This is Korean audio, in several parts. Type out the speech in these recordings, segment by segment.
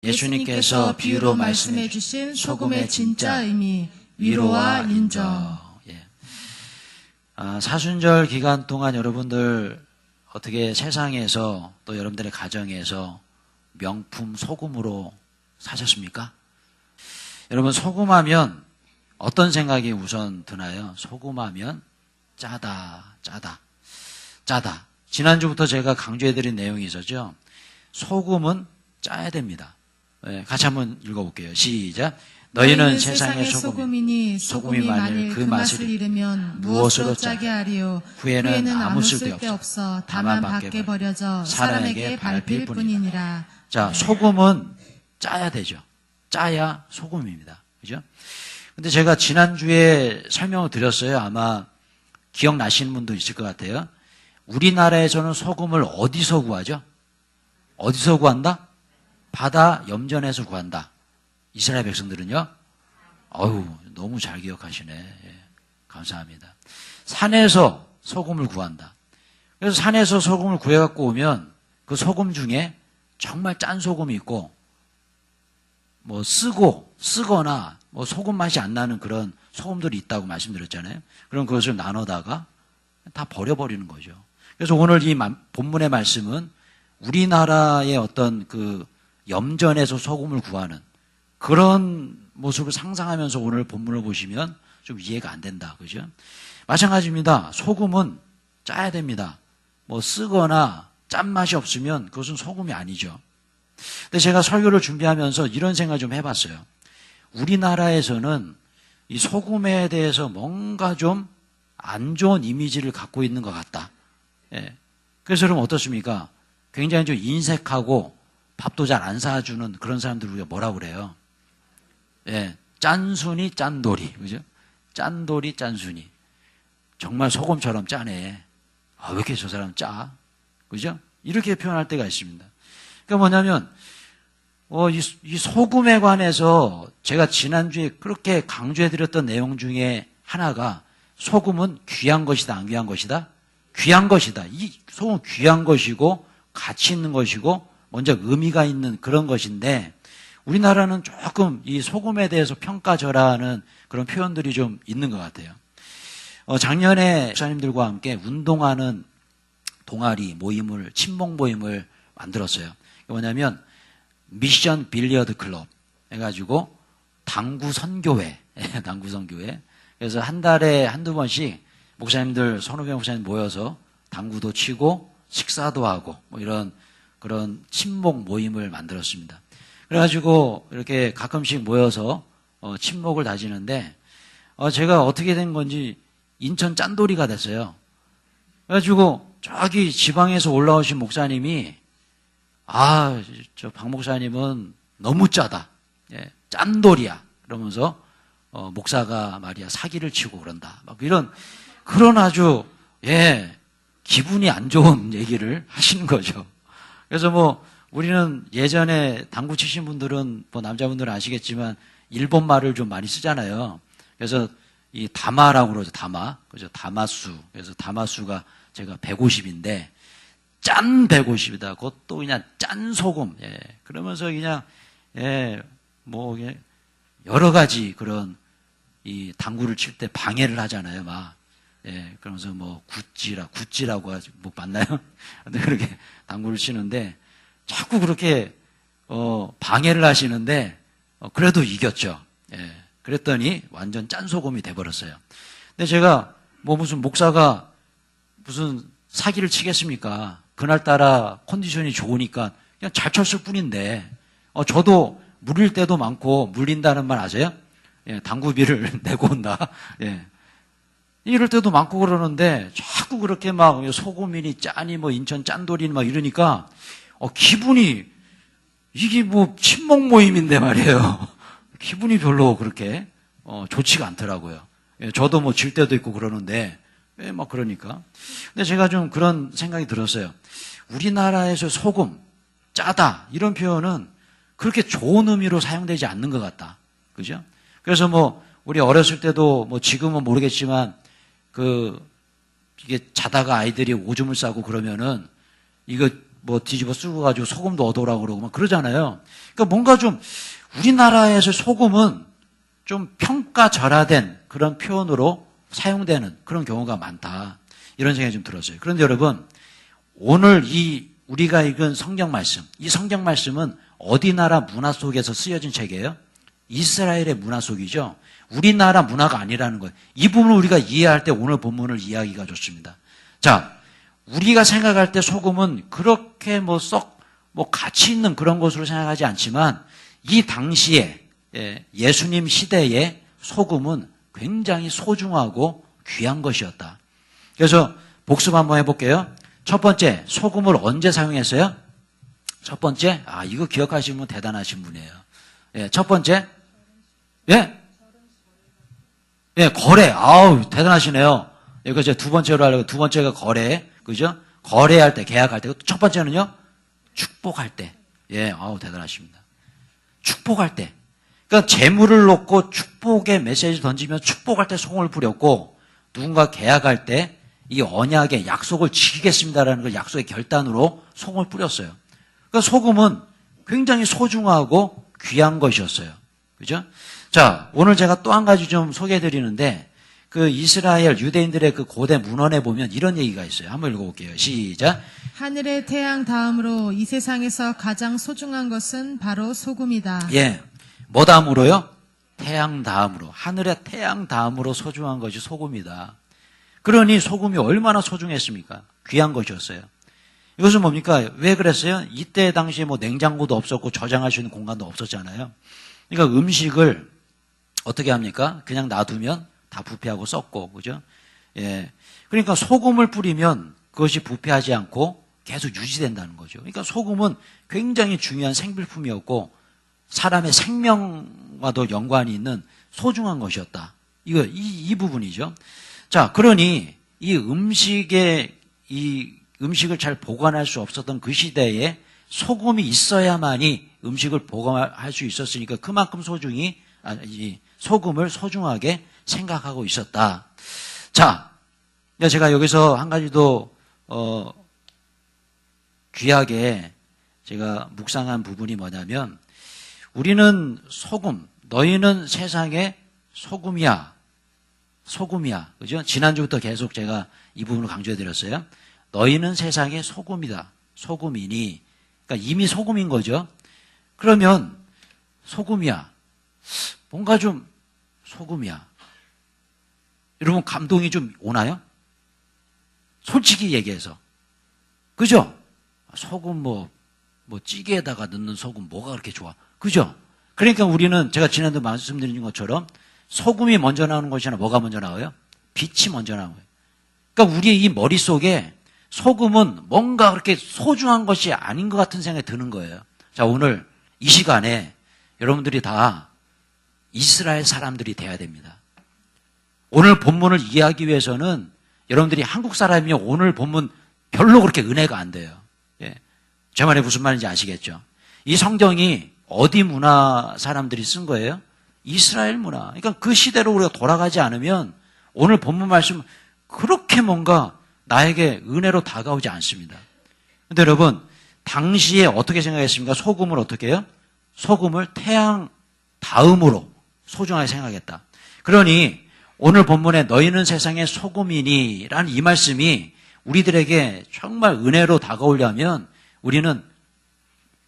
예수님께서 비유로 말씀해 주신 소금의 진짜 의미, 위로와 인정. 사순절 기간 동안 여러분들 어떻게 세상에서 또 여러분들의 가정에서 명품 소금으로 사셨습니까? 여러분, 소금하면 어떤 생각이 우선 드나요? 소금하면 짜다. 지난주부터 제가 강조해드린 내용이 있었죠. 소금은 짜야 됩니다. 같이 한번 읽어볼게요. 시작. 너희는 세상의 소금이니 소금이 만일 그 맛을 잃으면 무엇으로 짜게 하리요. 후에는 아무 쓸데없어 다만 밖에 버려져 사람에게 밟힐 뿐이니라. 자, 소금은 짜야 되죠. 짜야 소금입니다. 그죠? 근데 제가 지난주에 설명을 드렸어요. 아마 기억나시는 분도 있을 것 같아요. 우리나라에서는 소금을 어디서 구하죠? 어디서 구한다? 바다 염전에서 구한다. 이스라엘 백성들은요? 너무 잘 기억하시네. 예, 감사합니다. 산에서 소금을 구한다. 그래서 산에서 소금을 구해갖고 오면 그 소금 중에 정말 짠 소금이 있고, 뭐 쓰거나 뭐 소금 맛이 안 나는 그런 소금들이 있다고 말씀드렸잖아요. 그럼 그것을 나눠다가 다 버려버리는 거죠. 그래서 오늘 이 본문의 말씀은 우리나라의 어떤 그 염전에서 소금을 구하는 그런 모습을 상상하면서 오늘 본문을 보시면 좀 이해가 안 된다. 그죠? 마찬가지입니다. 소금은 짜야 됩니다. 뭐 쓰거나 짠맛이 없으면 그것은 소금이 아니죠. 근데 제가 설교를 준비하면서 이런 생각을 좀 해봤어요. 우리나라에서는 이 소금에 대해서 뭔가 좀 안 좋은 이미지를 갖고 있는 것 같다. 예. 그래서 여러분 어떻습니까? 굉장히 좀 인색하고 밥도 잘 안 사주는 그런 사람들 우리가 뭐라고 그래요? 예, 짠순이 짠돌이, 그죠? 짠돌이 짠순이. 정말 소금처럼 짜네. 왜 이렇게 저 사람 짜? 그죠? 이렇게 표현할 때가 있습니다. 그러니까 뭐냐면, 이 소금에 관해서 제가 지난주에 그렇게 강조해드렸던 내용 중에 하나가 소금은 귀한 것이다, 안 귀한 것이다? 귀한 것이다. 이 소금은 귀한 것이고, 가치 있는 것이고, 먼저 의미가 있는 그런 것인데, 우리나라는 조금 이 소금에 대해서 평가절하하는 그런 표현들이 좀 있는 것 같아요. 작년에 목사님들과 함께 운동하는 동아리 모임을, 친목 모임을 만들었어요. 뭐냐면, 미션 빌리어드 클럽 해가지고, 당구 선교회. 그래서 한 달에 한두 번씩 목사님들, 선후배 목사님 모여서 당구도 치고, 식사도 하고, 뭐 이런 그런 친목 모임을 만들었습니다. 그래가지고 이렇게 가끔씩 모여서 친목을 다지는데 제가 어떻게 된 건지 인천 짠돌이가 됐어요. 그래가지고 저기 지방에서 올라오신 목사님이 저 박 목사님은 너무 짜다. 예, 짠돌이야. 그러면서 목사가 말이야 사기를 치고 그런다. 막 그런 아주 기분이 안 좋은 얘기를 하시는 거죠. 그래서 뭐 우리는 예전에 당구 치신 분들은 뭐 남자분들은 아시겠지만 일본 말을 좀 많이 쓰잖아요. 그래서 이 다마라고 그러죠. 다마. 그죠? 다마수. 그래서 다마수가 제가 150인데 짠 150이다. 그것도 그냥 짠 소금. 예. 그러면서 그냥 뭐 여러 가지 그런 이 당구를 칠 때 방해를 하잖아요. 막. 그러면서 뭐 구찌라고 하지 뭐 맞나요? 근데 그렇게 당구를 치는데 자꾸 그렇게 방해를 하시는데 그래도 이겼죠. 그랬더니 완전 짠소금이 돼버렸어요. 근데 제가 뭐 무슨 목사가 무슨 사기를 치겠습니까? 그날따라 컨디션이 좋으니까 그냥 잘 쳤을 뿐인데 저도 물릴 때도 많고 물린다는 말 아세요? 당구비를 내고 온다. 이럴 때도 많고 그러는데 자꾸 그렇게 막 소금이니 짜니 뭐 인천 짠돌이니 막 이러니까 기분이 이게 뭐 친목 모임인데 말이에요. 기분이 별로 그렇게 좋지가 않더라고요. 저도 뭐 질 때도 있고 그러는데 막 그러니까. 근데 제가 좀 그런 생각이 들었어요. 우리나라에서 소금, 짜다 이런 표현은 그렇게 좋은 의미로 사용되지 않는 것 같다. 그죠? 그래서 뭐 우리 어렸을 때도 뭐 지금은 모르겠지만 이게 자다가 아이들이 오줌을 싸고 그러면은 이거 뭐 뒤집어 쓰고 가지고 소금도 얻어오라고 그러고 막 그러잖아요. 그러니까 뭔가 좀 우리나라에서 소금은 좀 평가절하된 그런 표현으로 사용되는 그런 경우가 많다. 이런 생각이 좀 들었어요. 그런데 여러분, 오늘 우리가 읽은 성경 말씀, 이 성경 말씀은 어디 나라 문화 속에서 쓰여진 책이에요? 이스라엘의 문화 속이죠. 우리나라 문화가 아니라는 거예요. 이 부분을 우리가 이해할 때 오늘 본문을 이해하기가 좋습니다. 자, 우리가 생각할 때 소금은 그렇게 가치 있는 그런 것으로 생각하지 않지만 이 당시에 예수님 시대에 소금은 굉장히 소중하고 귀한 것이었다. 그래서 복습 한번 해볼게요. 첫 번째, 소금을 언제 사용했어요? 첫 번째, 이거 기억하시는 분 대단하신 분이에요. 예, 첫 번째, 거래. 아우, 대단하시네요. 이거 제가 두 번째로 하려고, 두 번째가 거래. 그죠? 거래할 때, 계약할 때. 첫 번째는요, 축복할 때. 예, 아우, 대단하십니다. 축복할 때. 그러니까 재물을 놓고 축복의 메시지를 던지면 축복할 때 소금을 뿌렸고, 누군가 계약할 때 이 언약의 약속을 지키겠습니다라는 그 약속의 결단으로 소금을 뿌렸어요. 그러니까 소금은 굉장히 소중하고 귀한 것이었어요. 그죠? 자, 오늘 제가 또 한 가지 좀 소개해 드리는데, 그 이스라엘 유대인들의 그 고대 문헌에 보면 이런 얘기가 있어요. 한번 읽어볼게요. 시작. 하늘의 태양 다음으로 이 세상에서 가장 소중한 것은 바로 소금이다. 예. 뭐 다음으로요? 태양 다음으로. 하늘의 태양 다음으로 소중한 것이 소금이다. 그러니 소금이 얼마나 소중했습니까? 귀한 것이었어요. 이것은 뭡니까? 왜 그랬어요? 이때 당시에 뭐 냉장고도 없었고 저장할 수 있는 공간도 없었잖아요. 그러니까 음식을 어떻게 합니까? 그냥 놔두면 다 부패하고 썩고, 그죠? 예. 그러니까 소금을 뿌리면 그것이 부패하지 않고 계속 유지된다는 거죠. 그러니까 소금은 굉장히 중요한 생필품이었고 사람의 생명과도 연관이 있는 소중한 것이었다. 이 부분이죠. 자, 그러니 이 음식을 잘 보관할 수 없었던 그 시대에 소금이 있어야만이 음식을 보관할 수 있었으니까 그만큼 소금을 소중하게 생각하고 있었다. 자, 제가 여기서 한 가지 더 귀하게 제가 묵상한 부분이 뭐냐면 우리는 소금, 너희는 세상의 소금이야. 그죠? 지난주부터 계속 제가 이 부분을 강조해 드렸어요. 너희는 세상의 소금이다. 소금이니. 그러니까 이미 소금인 거죠. 그러면 소금이야. 뭔가 좀 소금이야. 여러분 감동이 좀 오나요? 솔직히 얘기해서. 그죠? 소금 뭐 찌개에다가 넣는 소금 뭐가 그렇게 좋아. 그죠? 그러니까 우리는 제가 지난주에 말씀드린 것처럼 소금이 먼저 나오는 것이 아니라 뭐가 먼저 나와요? 빛이 먼저 나와요. 그러니까 우리의 이 머릿속에 소금은 뭔가 그렇게 소중한 것이 아닌 것 같은 생각이 드는 거예요. 자, 오늘 이 시간에 여러분들이 다 이스라엘 사람들이 돼야 됩니다. 오늘 본문을 이해하기 위해서는 여러분들이 한국 사람이면 오늘 본문 별로 그렇게 은혜가 안 돼요. 예. 제 말이 무슨 말인지 아시겠죠? 이 성경이 어디 문화 사람들이 쓴 거예요? 이스라엘 문화. 그러니까 그 시대로 우리가 돌아가지 않으면 오늘 본문 말씀 그렇게 뭔가 나에게 은혜로 다가오지 않습니다. 그런데 여러분 당시에 어떻게 생각했습니까? 소금을 어떻게 해요? 소금을 태양 다음으로 소중하게 생각했다. 그러니 오늘 본문에 너희는 세상의 소금이니 라는 이 말씀이 우리들에게 정말 은혜로 다가오려면 우리는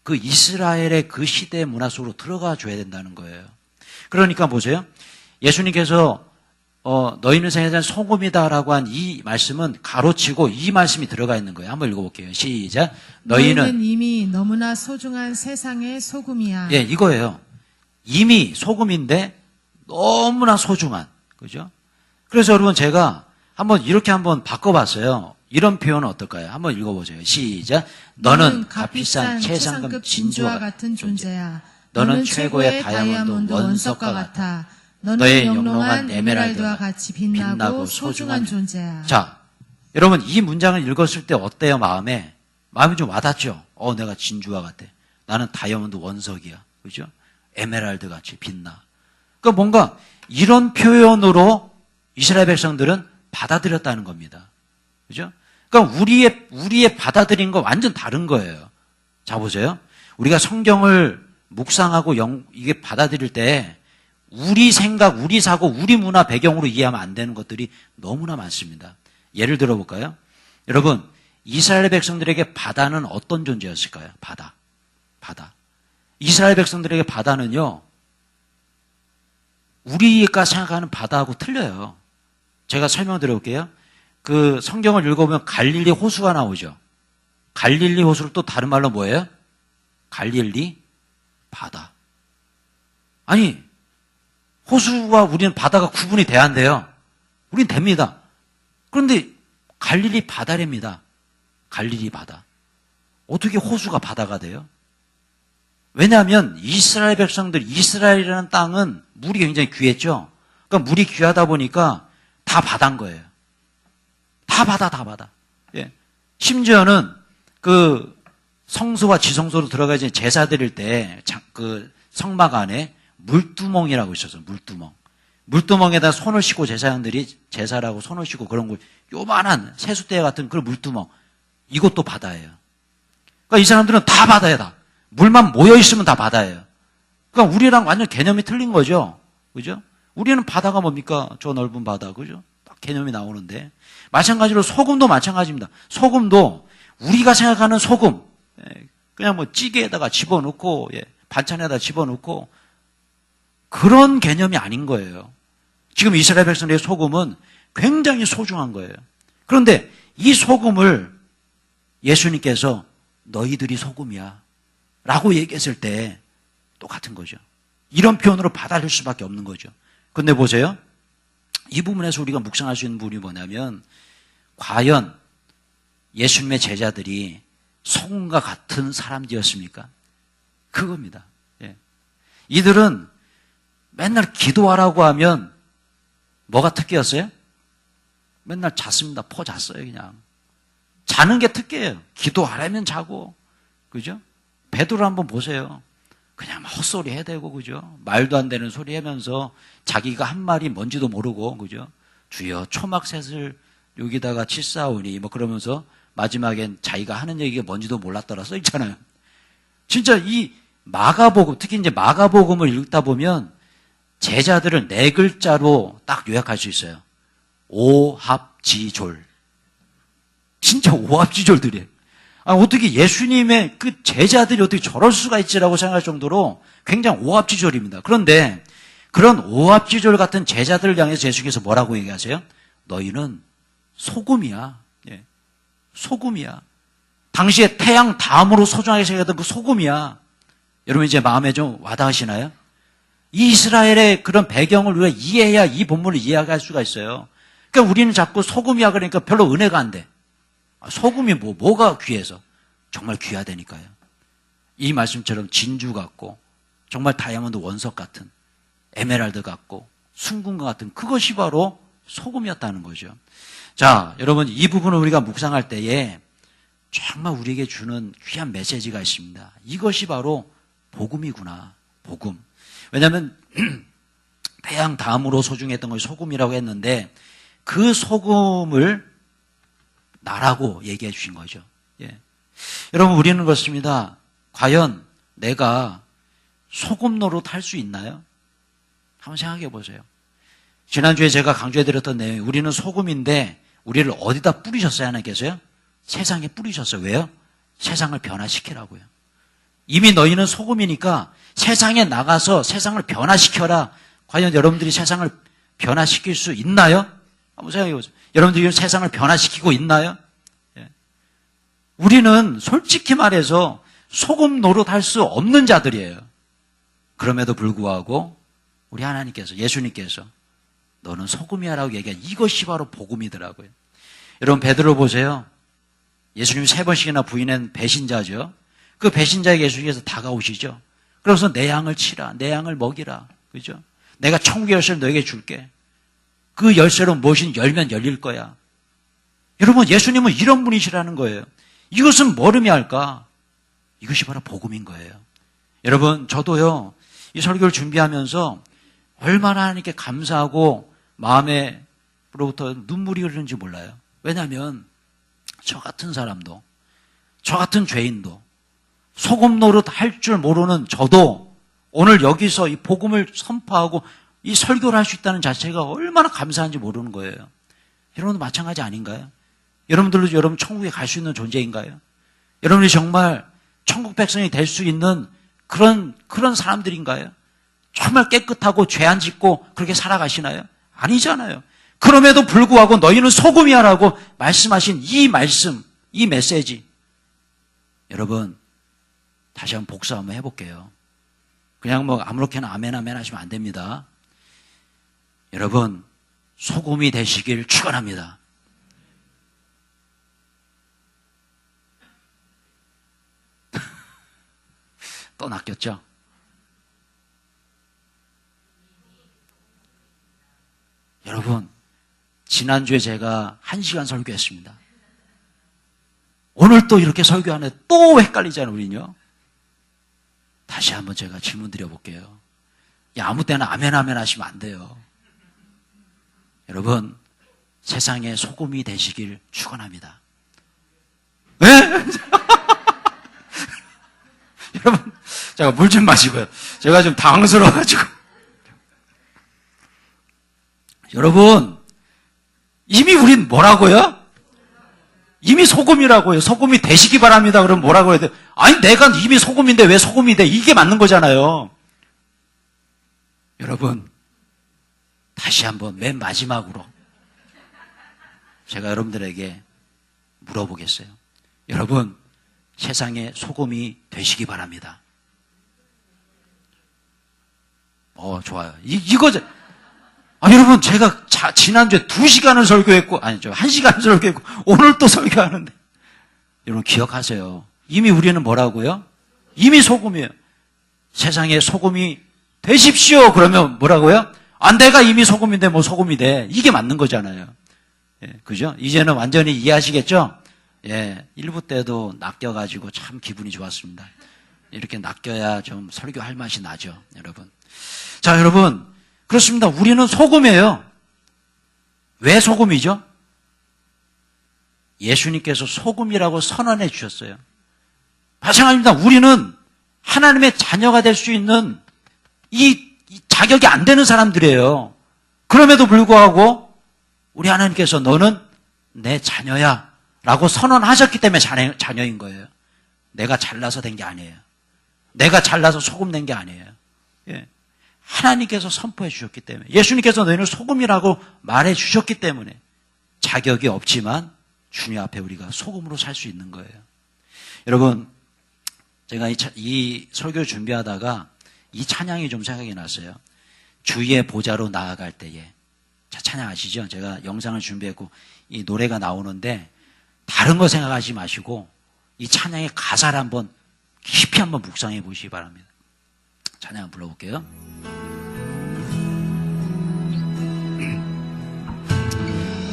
그 이스라엘의 그 시대의 문화 속으로 들어가 줘야 된다는 거예요. 그러니까 보세요. 예수님께서 너희는 세상의 소금이다라고 한 이 말씀은 가로치고 이 말씀이 들어가 있는 거예요. 한번 읽어볼게요. 시작. 너희는 이미 너무나 소중한 세상의 소금이야. 예, 이거예요. 이미 소금인데 너무나 소중한. 그죠? 그래서 여러분 제가 이렇게 한번 바꿔봤어요. 이런 표현은 어떨까요? 한번 읽어보세요. 시작. 너는 값비싼 최상급 진주와 같은 존재야. 너는 최고의 다이아몬드 원석과 같아. 너는 영롱한 에메랄드와 같이 빛나고 소중한 존재야. 자, 여러분 이 문장을 읽었을 때 어때요? 마음이 좀 와닿죠? 내가 진주와 같아. 나는 다이아몬드 원석이야. 그죠? 에메랄드 같이 빛나. 그러니까 뭔가 이런 표현으로 이스라엘 백성들은 받아들였다는 겁니다. 그죠? 그러니까 우리의 받아들인 거 완전 다른 거예요. 자, 보세요. 우리가 성경을 묵상하고 이게 받아들일 때 우리 생각, 우리 사고, 우리 문화 배경으로 이해하면 안 되는 것들이 너무나 많습니다. 예를 들어볼까요? 여러분, 이스라엘 백성들에게 바다는 어떤 존재였을까요? 바다. 이스라엘 백성들에게 바다는요, 우리가 생각하는 바다하고 틀려요. 제가 설명드려볼게요. 그 성경을 읽어보면 갈릴리 호수가 나오죠. 갈릴리 호수를 또 다른 말로 뭐예요? 갈릴리 바다. 아니, 호수와 우리는 바다가 구분이 돼야 한대요. 우린 됩니다. 그런데 갈릴리 바다랍니다. 갈릴리 바다. 어떻게 호수가 바다가 돼요? 왜냐하면 이스라엘 백성들, 이스라엘이라는 땅은 물이 굉장히 귀했죠. 그러니까 물이 귀하다 보니까 다 바다인 거예요. 다 바다. 예. 심지어는 그 성소와 지성소로 들어가지 제사 드릴 때 그 성막 안에 물두멍이라고 있었어요. 물두멍에다 손을 씻고 제사장들이 제사라고 손을 씻고 그런 거 요만한 세숫대 같은 그런 물두멍. 이것도 바다예요. 그러니까 이 사람들은 다 바다야 다. 물만 모여 있으면 다 바다예요. 그러니까 우리랑 완전 개념이 틀린 거죠. 그죠? 우리는 바다가 뭡니까? 저 넓은 바다. 그죠? 딱 개념이 나오는데. 마찬가지로 소금도 마찬가지입니다. 소금도 우리가 생각하는 소금. 그냥 뭐 찌개에다가 집어넣고, 반찬에다 집어넣고, 그런 개념이 아닌 거예요. 지금 이스라엘 백성들의 소금은 굉장히 소중한 거예요. 그런데 이 소금을 예수님께서 너희들이 소금이야 라고 얘기했을 때 똑같은 거죠. 이런 표현으로 받아들일 수밖에 없는 거죠. 근데 보세요. 이 부분에서 우리가 묵상할 수 있는 부분이 뭐냐면 과연 예수님의 제자들이 소금과 같은 사람들이었습니까? 그겁니다. 예. 이들은 맨날 기도하라고 하면 뭐가 특기였어요? 맨날 잤습니다. 퍼 잤어요, 그냥. 자는 게 특기예요. 기도하라면 자고, 그죠? 베드로 한번 보세요. 그냥 막 헛소리 해대고, 그죠? 말도 안 되는 소리 하면서 자기가 한 말이 뭔지도 모르고, 그죠? 주여 초막셋을 여기다가 칠사오니, 뭐 그러면서 마지막엔 자기가 하는 얘기가 뭔지도 몰랐더라 써 있잖아요. 진짜 이 마가복음, 특히 이제 마가복음을 읽다 보면 제자들을 4글자로 딱 요약할 수 있어요. 오합지졸. 진짜 오합지졸들이에요. 어떻게 예수님의 그 제자들이 어떻게 저럴 수가 있지라고 생각할 정도로 굉장히 오합지졸입니다. 그런데 그런 오합지졸 같은 제자들을 향해서 예수께서 뭐라고 얘기하세요? 너희는 소금이야. 예. 소금이야. 당시에 태양 다음으로 소중하게 생각했던 그 소금이야. 여러분 이제 마음에 좀 와닿으시나요? 이 이스라엘의 그런 배경을 우리가 이해해야 이 본문을 이해할 수가 있어요. 그러니까 우리는 자꾸 소금이야 그러니까 별로 은혜가 안 돼. 소금이 뭐가 귀해서? 정말 귀하다니까요. 이 말씀처럼 진주 같고 정말 다이아몬드 원석 같은 에메랄드 같고 순금과 같은 그것이 바로 소금이었다는 거죠. 자, 여러분 이 부분을 우리가 묵상할 때에 정말 우리에게 주는 귀한 메시지가 있습니다. 이것이 바로 복음이구나. 복음. 왜냐하면 태양 다음으로 소중했던 것이 소금이라고 했는데 그 소금을 나라고 얘기해 주신 거죠. 예. 여러분 우리는 그렇습니다. 과연 내가 소금 노릇 할 수 있나요? 한번 생각해 보세요. 지난주에 제가 강조해드렸던 내용이 우리는 소금인데 우리를 어디다 뿌리셨어요? 하나님께서요? 세상에 뿌리셨어요. 왜요? 세상을 변화시키라고요. 이미 너희는 소금이니까 세상에 나가서 세상을 변화시켜라. 과연 여러분들이 세상을 변화시킬 수 있나요? 한번 생각해 보세요. 여러분들이 세상을 변화시키고 있나요? 예. 우리는 솔직히 말해서 소금 노릇할 수 없는 자들이에요. 그럼에도 불구하고 우리 하나님께서 예수님께서 너는 소금이야라고 얘기한 이것이 바로 복음이더라고요. 여러분 베드로 보세요. 예수님 3번씩이나 부인한 배신자죠. 그 배신자에게 예수님께서 다가오시죠. 그래서 내 양을 치라. 내 양을 먹이라. 그죠? 내가 천국의 열쇠를 너에게 줄게. 그 열쇠로 무엇이 열면 열릴 거야. 여러분 예수님은 이런 분이시라는 거예요. 이것은 뭘 의미할까? 이것이 바로 복음인 거예요. 여러분 저도요. 이 설교를 준비하면서 얼마나 하나님께 감사하고 마음에로부터 눈물이 흐르는지 몰라요. 왜냐하면 저 같은 사람도, 저 같은 죄인도, 소금 노릇 할 줄 모르는 저도 오늘 여기서 이 복음을 선포하고 이 설교를 할 수 있다는 자체가 얼마나 감사한지 모르는 거예요. 여러분도 마찬가지 아닌가요? 여러분들도 여러분 천국에 갈 수 있는 존재인가요? 여러분이 정말 천국 백성이 될 수 있는 그런 사람들인가요? 정말 깨끗하고 죄 안 짓고 그렇게 살아가시나요? 아니잖아요. 그럼에도 불구하고 너희는 소금이야라고 말씀하신 이 말씀, 이 메시지. 여러분, 다시 한번 복수 한번 해볼게요. 그냥 뭐 아무렇게나 아멘 아멘 하시면 안 됩니다. 여러분, 소금이 되시길 축원합니다. 또 낚였죠? 여러분, 지난주에 제가 1시간 설교했습니다. 오늘 또 이렇게 설교하는데 또 헷갈리잖아요, 우리는요. 다시 한번 제가 질문 드려볼게요. 아무 때나 아멘 아멘 하시면 안 돼요. 여러분, 세상의 소금이 되시길 축원합니다. 네? 여러분, 제가 물 좀 마시고요. 제가 좀 당황스러워가지고. 여러분, 이미 우린 뭐라고요? 이미 소금이라고요. 소금이 되시기 바랍니다. 그럼 뭐라고 해야 돼? 아니, 내가 이미 소금인데 왜 소금이 돼? 이게 맞는 거잖아요. 여러분, 다시 한번 맨 마지막으로 제가 여러분들에게 물어보겠어요. 여러분, 세상의 소금이 되시기 바랍니다. 좋아요. 이거죠. 여러분, 제가 지난주에 2시간을 설교했고, 1시간을 설교했고, 오늘 또 설교하는데. 여러분, 기억하세요. 이미 우리는 뭐라고요? 이미 소금이에요. 세상에 소금이 되십시오. 그러면 뭐라고요? 내가 이미 소금인데 뭐 소금이 돼. 이게 맞는 거잖아요. 예, 그죠? 이제는 완전히 이해하시겠죠? 예, 1부 때도 낚여가지고 참 기분이 좋았습니다. 이렇게 낚여야 좀 설교할 맛이 나죠, 여러분. 자, 여러분. 그렇습니다. 우리는 소금이에요. 왜 소금이죠? 예수님께서 소금이라고 선언해 주셨어요. 마찬가지입니다. 우리는 하나님의 자녀가 될 수 있는 이 자격이 안 되는 사람들이에요. 그럼에도 불구하고 우리 하나님께서 너는 내 자녀야 라고 선언하셨기 때문에 자녀인 거예요. 내가 잘나서 된 게 아니에요. 내가 잘나서 소금 낸 게 아니에요. 예. 하나님께서 선포해 주셨기 때문에, 예수님께서 너희는 소금이라고 말해 주셨기 때문에 자격이 없지만 주님 앞에 우리가 소금으로 살 수 있는 거예요. 여러분, 제가 이 설교를 준비하다가 이 찬양이 좀 생각이 났어요. 주의 보좌로 나아갈 때에. 자, 찬양 아시죠? 제가 영상을 준비했고 이 노래가 나오는데 다른 거 생각하지 마시고 이 찬양의 가사를 한번 깊이 한번 묵상해 보시기 바랍니다. 찬양 불러볼게요.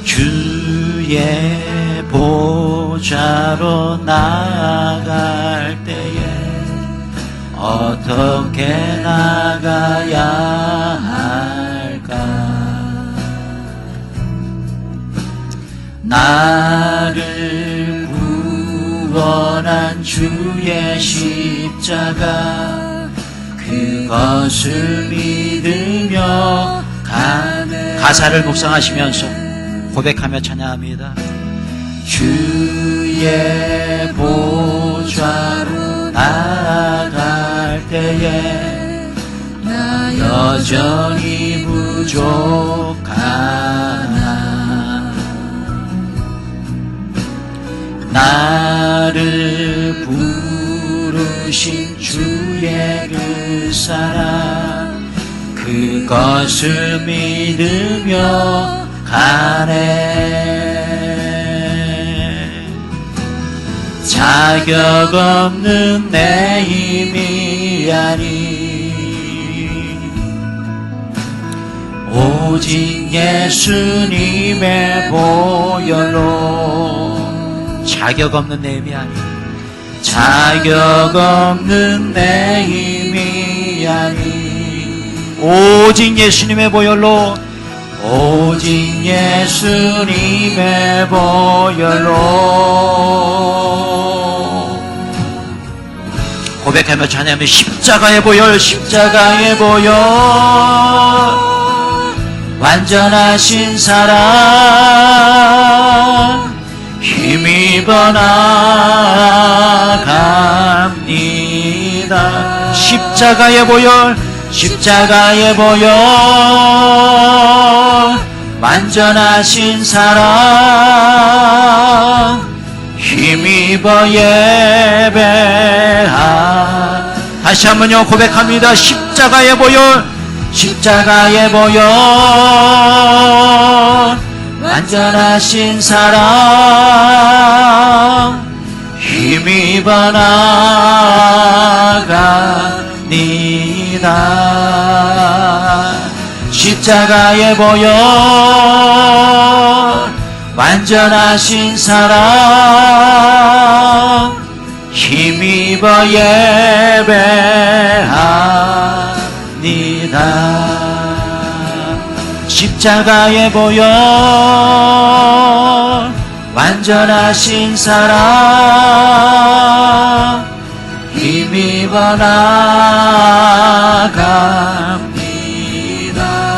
주의 보좌로 나아갈 때에 어떻게 나가야 할까? 나를 구원한 주의 십자가 그것을 믿으며 가사를 묵상하시면서 고백하며 찬양합니다. 주의 보좌로 나아갈 때에 나 여전히 부족하나 나를 부르신 주의 그 사랑 그것을 믿으며 가네. 자격 없는 내 힘이 아니 오직 예수님의 보혈로 자격 없는 내 힘이 아니 자격 없는 내 힘이 아니 오직 예수님의 보혈로 오직 예수님의 보혈로 고백하며 찬양하며 십자가의 보혈 십자가의 보혈 완전하신 사랑 힘입어 나갑니다. 십자가의 보혈 십자가의 보혈 완전하신 사랑 힘입어 예배하. 다시 한번요 고백합니다. 십자가의 보혈 십자가의 보혈 완전하신 사랑 힘입어 나갑니다. 십자가의 보혈 완전하신 사랑 힘입어 예배합니다. 십자가의 보혈 완전하신 사랑 힘입어 나갑니다.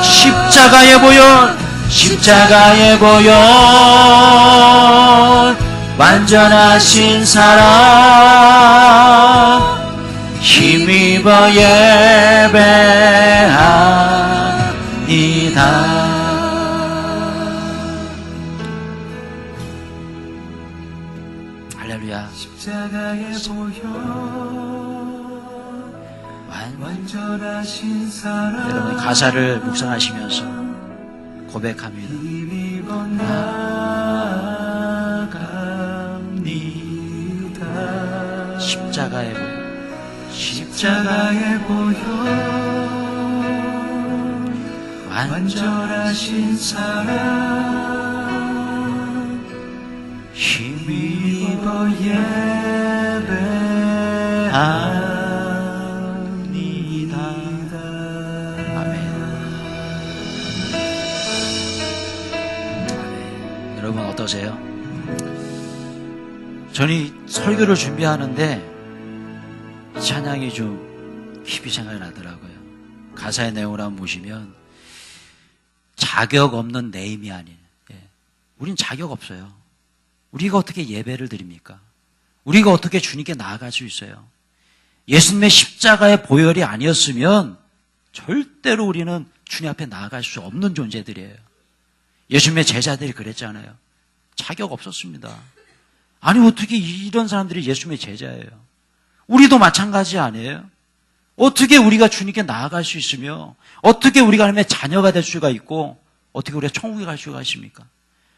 십자가의 보혈 십자가의 보혈 완전하신 사랑 힘입어 예배합니다. 할렐루야. 십자가의 보혈 완전하신 사랑. 여러분 가사를 묵상하시면서 고백합니다. 나갑니다. 십자가의 보혈 십자가의 보혈 완전하신 사랑 힘입어 예배합니다. 아멘. 여러분 어떠세요? 저는 이 설교를 준비하는데 찬양이 좀 깊이 생각이 나더라고요. 가사의 내용을 한번 보시면 자격 없는 내임이 아닌, 우린 자격 없어요. 우리가 어떻게 예배를 드립니까? 우리가 어떻게 주님께 나아갈 수 있어요? 예수님의 십자가의 보혈이 아니었으면 절대로 우리는 주님 앞에 나아갈 수 없는 존재들이에요. 예수님의 제자들이 그랬잖아요. 자격 없었습니다. 아니 어떻게 이런 사람들이 예수님의 제자예요? 우리도 마찬가지 아니에요? 어떻게 우리가 주님께 나아갈 수 있으며 어떻게 우리가 하나님의 자녀가 될 수가 있고 어떻게 우리가 천국에 갈 수가 있습니까?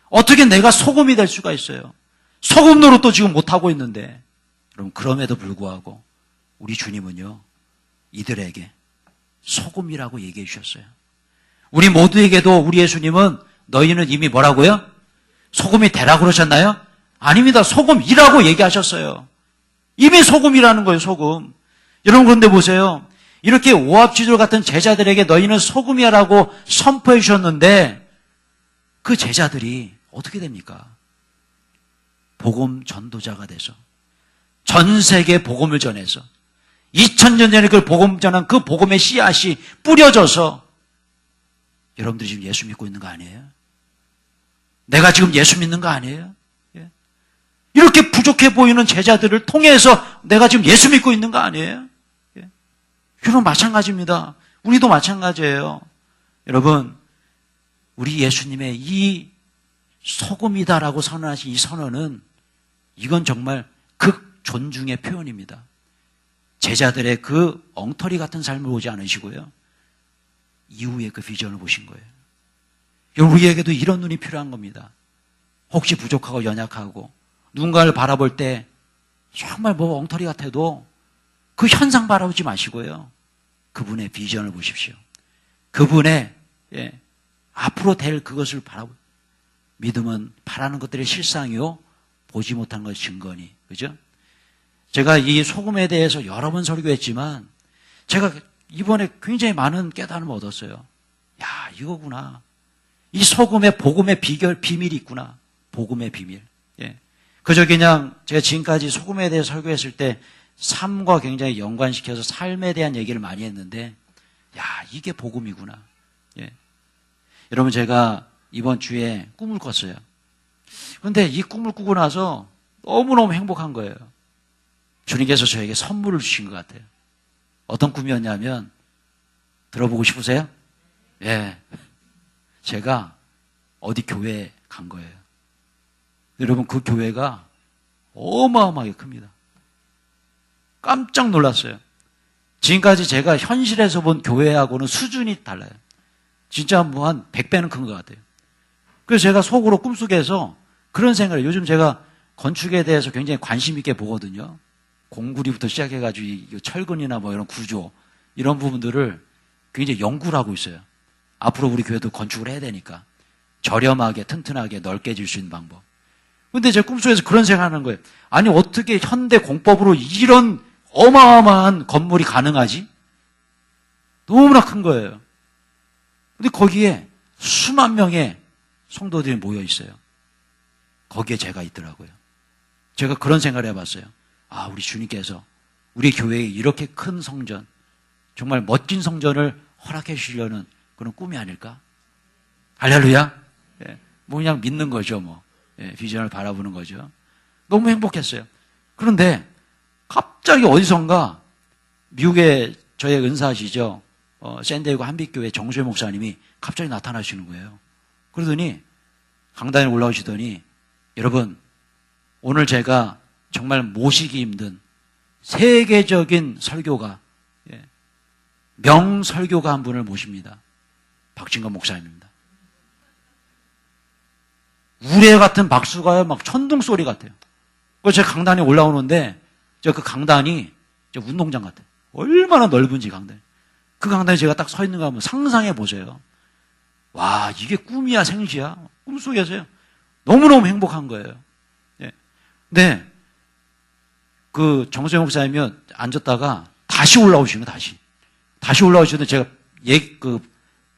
어떻게 내가 소금이 될 수가 있어요? 소금 노릇도 지금 못하고 있는데 여러분 그럼에도 불구하고 우리 주님은요 이들에게 소금이라고 얘기해 주셨어요. 우리 모두에게도 우리 예수님은 너희는 이미 뭐라고요? 소금이 되라고 그러셨나요? 아닙니다. 소금이라고 얘기하셨어요. 이미 소금이라는 거예요. 소금. 여러분 그런데 보세요. 이렇게 오합지졸 같은 제자들에게 너희는 소금이라고 선포해 주셨는데 그 제자들이 어떻게 됩니까? 복음 전도자가 돼서 전 세계에 복음을 전해서 2000년 전에 그 복음 전한 그 복음의 씨앗이 뿌려져서 여러분들이 지금 예수 믿고 있는 거 아니에요? 내가 지금 예수 믿는 거 아니에요? 이렇게 부족해 보이는 제자들을 통해서 내가 지금 예수 믿고 있는 거 아니에요? 여러분 마찬가지입니다. 우리도 마찬가지예요. 여러분 우리 예수님의 이 소금이다라고 선언하신 이 선언은 이건 정말 극 존중의 표현입니다. 제자들의 그 엉터리 같은 삶을 보지 않으시고요. 이후에 그 비전을 보신 거예요. 여러분 우리에게도 이런 눈이 필요한 겁니다. 혹시 부족하고 연약하고 누군가를 바라볼 때 정말 뭐 엉터리 같아도 그 현상 바라보지 마시고요. 그분의 비전을 보십시오. 그분의 앞으로 될 그것을 바라보고 믿음은 바라는 것들의 실상이요 보지 못한 것의 증거니. 그죠? 제가 이 소금에 대해서 여러 번 설교했지만 제가 이번에 굉장히 많은 깨달음을 얻었어요. 야 이거구나. 이 소금의 복음의 비밀이 있구나. 복음의 비밀. 예. 그저 그냥 제가 지금까지 소금에 대해 설교했을 때 삶과 굉장히 연관시켜서 삶에 대한 얘기를 많이 했는데, 야, 이게 복음이구나. 예. 여러분, 제가 이번 주에 꿈을 꿨어요. 그런데 이 꿈을 꾸고 나서 너무너무 행복한 거예요. 주님께서 저에게 선물을 주신 것 같아요. 어떤 꿈이었냐면, 들어보고 싶으세요? 예. 제가 어디 교회에 간 거예요. 여러분, 그 교회가 어마어마하게 큽니다. 깜짝 놀랐어요. 지금까지 제가 현실에서 본 교회하고는 수준이 달라요. 진짜 뭐 한 100배는 큰 것 같아요. 그래서 제가 속으로 꿈속에서 그런 생각을, 요즘 제가 건축에 대해서 굉장히 관심 있게 보거든요. 공구리부터 시작해가지고 이 철근이나 뭐 이런 구조, 이런 부분들을 굉장히 연구를 하고 있어요. 앞으로 우리 교회도 건축을 해야 되니까 저렴하게 튼튼하게 넓게 질 수 있는 방법. 근데 제 꿈속에서 그런 생각하는 거예요. 아니, 어떻게 현대 공법으로 이런 어마어마한 건물이 가능하지? 너무나 큰 거예요. 근데 거기에 수만 명의 성도들이 모여 있어요. 거기에 제가 있더라고요. 제가 그런 생각을 해봤어요. 아, 우리 주님께서 우리 교회에 이렇게 큰 성전, 정말 멋진 성전을 허락해 주시려는 그런 꿈이 아닐까? 할렐루야. 예, 뭐 그냥 믿는 거죠, 뭐. 예, 비전을 바라보는 거죠. 너무 행복했어요. 그런데 갑자기 어디선가 미국의 저의 은사시죠. 샌디에고 한빛교회 정수혜 목사님이 갑자기 나타나시는 거예요. 그러더니 강단에 올라오시더니, 여러분, 오늘 제가 정말 모시기 힘든 세계적인 설교가, 명설교가 한 분을 모십니다. 박진건 목사님입니다. 우레 같은 박수가 막 천둥 소리 같아요. 그래서 제가 강단에 올라오는데, 저 그 강단이 저 운동장 같아요. 얼마나 넓은지 강단. 그 강단에 제가 딱 서 있는 거 한번 상상해 보세요. 와, 이게 꿈이야 생시야? 꿈속에서요. 너무너무 행복한 거예요. 예. 근데 그 정수영 목사님이 앉았다가 다시 올라오시는 거예요. 다시 올라오시는데 제가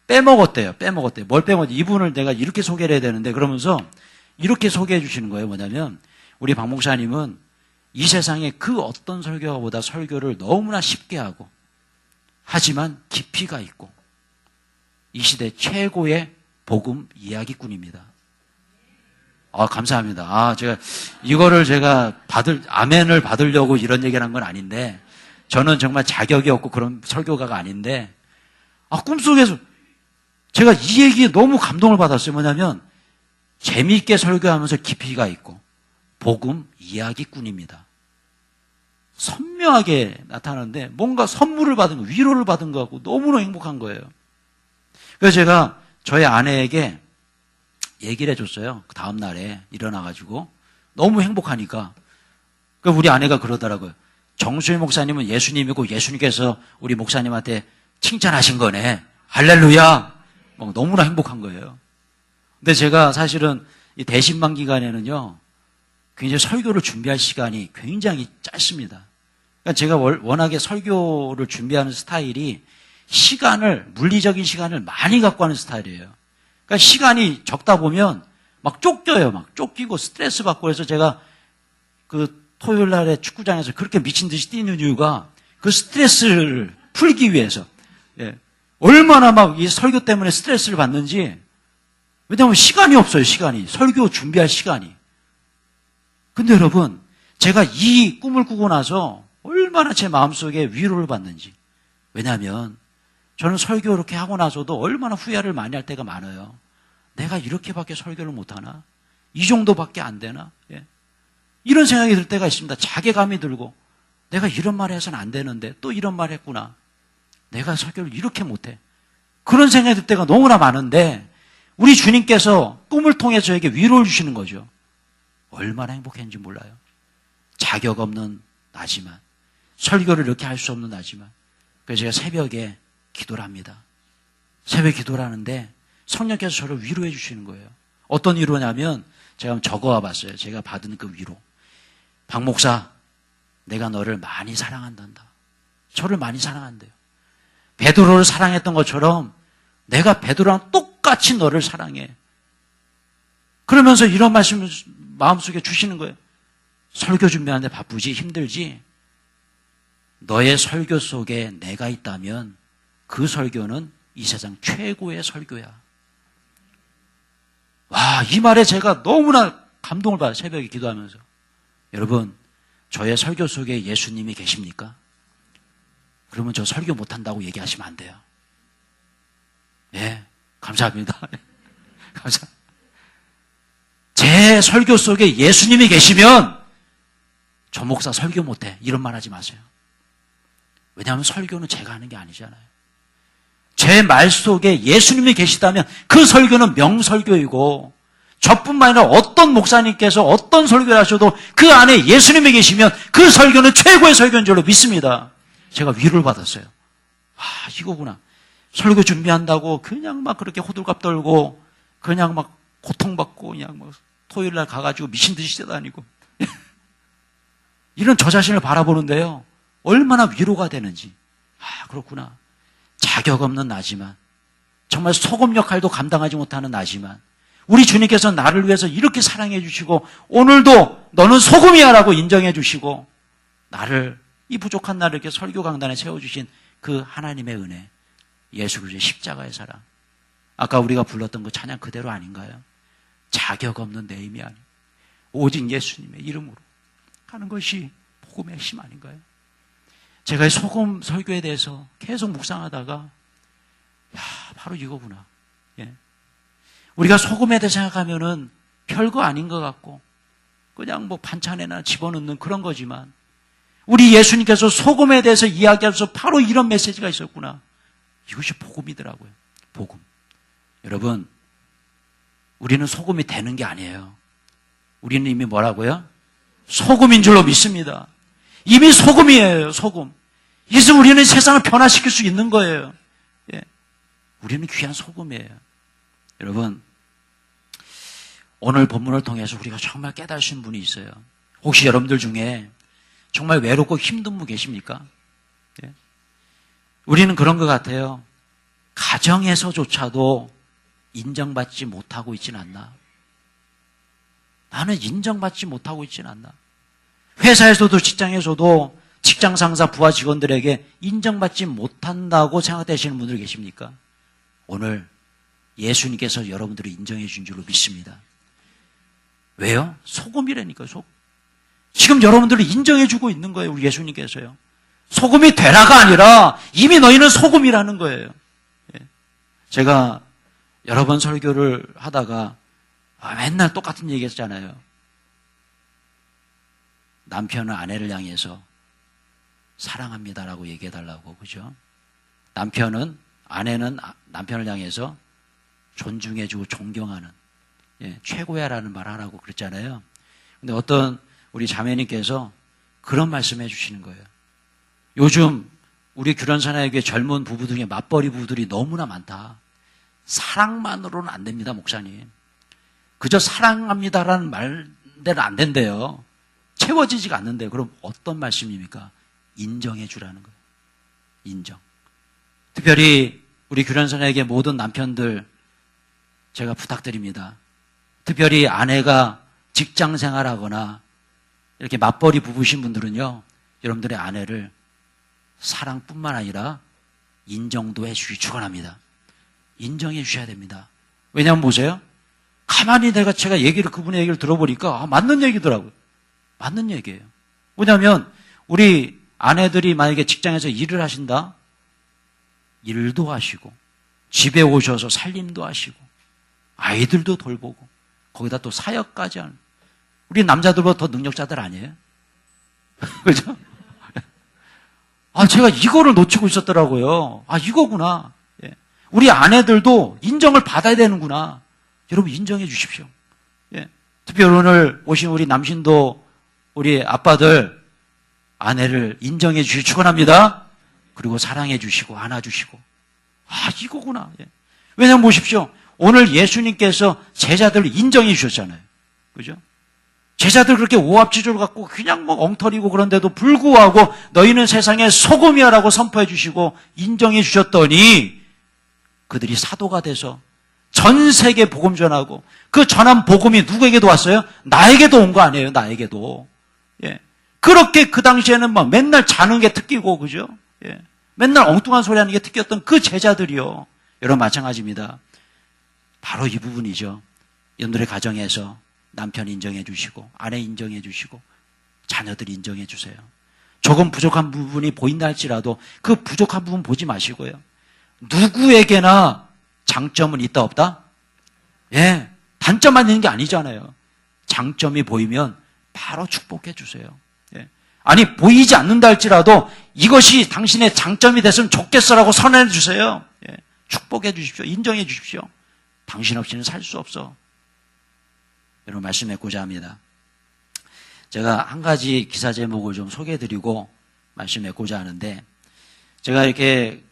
빼먹었대요. 뭘 빼먹었지? 이분을 내가 이렇게 소개를 해야 되는데, 그러면서 이렇게 소개해 주시는 거예요. 뭐냐면, 우리 박 목사님은 이 세상에 그 어떤 설교보다 설교를 너무나 쉽게 하고, 하지만 깊이가 있고, 이 시대 최고의 복음 이야기꾼입니다. 아, 감사합니다. 아, 이거를 제가 아멘을 받으려고 이런 얘기를 한 건 아닌데, 저는 정말 자격이 없고 그런 설교가가 아닌데, 꿈속에서 제가 이 얘기에 너무 감동을 받았어요. 뭐냐면, 재미있게 설교하면서 깊이가 있고, 복음 이야기꾼입니다. 선명하게 나타나는데, 뭔가 선물을 받은 거, 위로를 받은 거 같고, 너무나 행복한 거예요. 그래서 제가 저희 아내에게 얘기를 해줬어요. 그 다음날에 일어나가지고. 너무 행복하니까. 그러니까 우리 아내가 그러더라고요. 정수희 목사님은 예수님이고 예수님께서 우리 목사님한테 칭찬하신 거네. 할렐루야. 막 너무나 행복한 거예요. 근데 제가 사실은 이 대신방 기간에는요, 굉장히 설교를 준비할 시간이 굉장히 짧습니다. 그러니까 제가 워낙에 설교를 준비하는 스타일이 물리적인 시간을 많이 갖고 하는 스타일이에요. 그러니까 시간이 적다 보면 막 쫓겨요. 막 쫓기고 스트레스 받고 해서 제가 그 토요일 날에 축구장에서 그렇게 미친 듯이 뛰는 이유가 그 스트레스를 풀기 위해서. 예. 얼마나 막 이 설교 때문에 스트레스를 받는지. 왜냐하면 시간이 없어요, 시간이. 설교 준비할 시간이. 근데 여러분, 제가 이 꿈을 꾸고 나서 얼마나 제 마음속에 위로를 받는지. 왜냐하면 저는 설교 이렇게 하고 나서도 얼마나 후회를 많이 할 때가 많아요. 내가 이렇게밖에 설교를 못하나? 이 정도밖에 안 되나? 예. 이런 생각이 들 때가 있습니다. 자괴감이 들고, 내가 이런 말 해서는 안 되는데 또 이런 말 했구나. 내가 설교를 이렇게 못해. 그런 생각이 들 때가 너무나 많은데, 우리 주님께서 꿈을 통해 저에게 위로를 주시는 거죠. 얼마나 행복했는지 몰라요. 자격 없는 나지만, 설교를 이렇게 할 수 없는 나지만. 그래서 제가 새벽에 기도를 합니다. 새벽에 기도를 하는데 성령께서 저를 위로해 주시는 거예요. 어떤 위로냐면, 제가 한번 적어와 봤어요. 제가 받은 그 위로. 박 목사, 내가 너를 많이 사랑한단다. 저를 많이 사랑한대요. 베드로를 사랑했던 것처럼 내가 베드로랑 똑같이 똑같이 너를 사랑해. 그러면서 이런 말씀을 마음속에 주시는 거예요. 설교 준비하는데 바쁘지 힘들지? 너의 설교 속에 내가 있다면 그 설교는 이 세상 최고의 설교야. 와, 이 말에 제가 너무나 감동을 받아요. 새벽에 기도하면서. 여러분, 저의 설교 속에 예수님이 계십니까? 그러면 저 설교 못한다고 얘기하시면 안 돼요. 예, 감사합니다. 감사합니다. 제 설교 속에 예수님이 계시면 저 목사 설교 못해. 이런 말 하지 마세요. 왜냐하면 설교는 제가 하는 게 아니잖아요. 제 말 속에 예수님이 계시다면 그 설교는 명설교이고 저뿐만 아니라 어떤 목사님께서 어떤 설교를 하셔도 그 안에 예수님이 계시면 그 설교는 최고의 설교인 줄로 믿습니다. 제가 위로를 받았어요. 아, 이거구나. 설교 준비한다고 그냥 막 그렇게 호들갑 떨고 그냥 막 고통받고 그냥 막 토요일 날 가가지고 미친 듯이 뛰어다니고 이런 저 자신을 바라보는데요. 얼마나 위로가 되는지. 아, 그렇구나. 자격 없는 나지만 정말 소금 역할도 감당하지 못하는 나지만 우리 주님께서 나를 위해서 이렇게 사랑해 주시고 오늘도 너는 소금이야 라고 인정해 주시고 나를 이 부족한 나를 이렇게 설교 강단에 세워주신 그 하나님의 은혜, 예수 그리스도의 십자가의 사랑. 아까 우리가 불렀던 그 찬양 그대로 아닌가요? 자격 없는 내 힘이 아닌 오직 예수님의 이름으로 하는 것이 복음의 힘 아닌가요? 제가 소금 설교에 대해서 계속 묵상하다가 야, 바로 이거구나. 예. 우리가 소금에 대해 생각하면은 별거 아닌 것 같고 그냥 뭐 반찬에나 집어넣는 그런 거지만 우리 예수님께서 소금에 대해서 이야기하면서 바로 이런 메시지가 있었구나. 이것이 복음이더라고요. 복음. 여러분, 우리는 소금이 되는 게 아니에요. 우리는 이미 뭐라고요? 소금인 줄로 믿습니다. 이미 소금이에요, 소금. 이래서 우리는 세상을 변화시킬 수 있는 거예요. 예. 우리는 귀한 소금이에요. 여러분, 오늘 본문을 통해서 우리가 정말 깨달으신 분이 있어요. 혹시 여러분들 중에 정말 외롭고 힘든 분 계십니까? 예. 우리는 그런 것 같아요. 가정에서조차도 인정받지 못하고 있진 않나? 나는 인정받지 못하고 있진 않나? 회사에서도 직장에서도 직장 상사 부하 직원들에게 인정받지 못한다고 생각되시는 분들 계십니까? 오늘 예수님께서 여러분들을 인정해 준 줄로 믿습니다. 왜요? 소금이라니까요. 소금. 지금 여러분들을 인정해 주고 있는 거예요. 우리 예수님께서요. 소금이 되라가 아니라 이미 너희는 소금이라는 거예요. 예. 제가 여러 번 설교를 하다가 맨날 똑같은 얘기 했잖아요. 남편은 아내를 향해서 사랑합니다라고 얘기해달라고, 그죠? 아내는 남편을 향해서 존중해주고 존경하는, 예, 최고야라는 말 하라고 그랬잖아요. 근데 어떤 우리 자매님께서 그런 말씀 해주시는 거예요. 요즘 우리 규련사나에게 젊은 부부 중에 맞벌이 부부들이 너무나 많다. 사랑만으로는 안 됩니다, 목사님. 그저 사랑합니다라는 말대로 안 된대요. 채워지지가 않는데요. 그럼 어떤 말씀입니까? 인정해 주라는 거예요. 인정. 특별히 우리 규련사나에게 모든 남편들 제가 부탁드립니다. 특별히 아내가 직장 생활하거나 이렇게 맞벌이 부부신 분들은요, 여러분들의 아내를 사랑뿐만 아니라 인정도 해주시기 축원합니다. 인정해 주셔야 됩니다. 왜냐하면 보세요. 가만히 제가 그분의 얘기를 들어보니까 맞는 얘기더라고요. 맞는 얘기예요. 뭐냐면 우리 아내들이 만약에 직장에서 일을 하신다? 일도 하시고 집에 오셔서 살림도 하시고 아이들도 돌보고 거기다 또 사역까지 하는 우리 남자들보다 더 능력자들 아니에요? 그죠? 제가 이거를 놓치고 있었더라고요. 이거구나. 예. 우리 아내들도 인정을 받아야 되는구나. 여러분 인정해 주십시오. 예. 특별히 오늘 오신 우리 남신도 우리 아빠들 아내를 인정해 주시기 축원합니다. 그리고 사랑해 주시고 안아주시고 이거구나. 예. 왜냐면 보십시오. 오늘 예수님께서 제자들을 인정해 주셨잖아요. 그죠? 제자들 그렇게 오합지졸 갖고 그냥 엉터리고 그런데도 불구하고 너희는 세상의 소금이야라고 선포해 주시고 인정해 주셨더니 그들이 사도가 돼서 전 세계 복음 전하고 그 전한 복음이 누구에게도 왔어요? 나에게도 온 거 아니에요? 나에게도. 예. 그렇게 그 당시에는 막 맨날 자는 게 특기고, 그죠? 예. 맨날 엉뚱한 소리 하는 게 특기였던 그 제자들이요. 여러분 마찬가지입니다. 바로 이 부분이죠. 여러분들의 가정에서 남편 인정해 주시고 아내 인정해 주시고 자녀들 인정해 주세요. 조금 부족한 부분이 보인다 할지라도 그 부족한 부분 보지 마시고요. 누구에게나 장점은 있다 없다? 예, 단점만 있는 게 아니잖아요. 장점이 보이면 바로 축복해 주세요. 예. 아니 보이지 않는다 할지라도 이것이 당신의 장점이 됐으면 좋겠어라고 선언해 주세요. 예. 축복해 주십시오. 인정해 주십시오. 당신 없이는 살 수 없어. 여러분 말씀 맺고자 합니다. 제가 한 가지 기사 제목을 좀 소개해드리고 말씀 맺고자 하는데, 제가 이렇게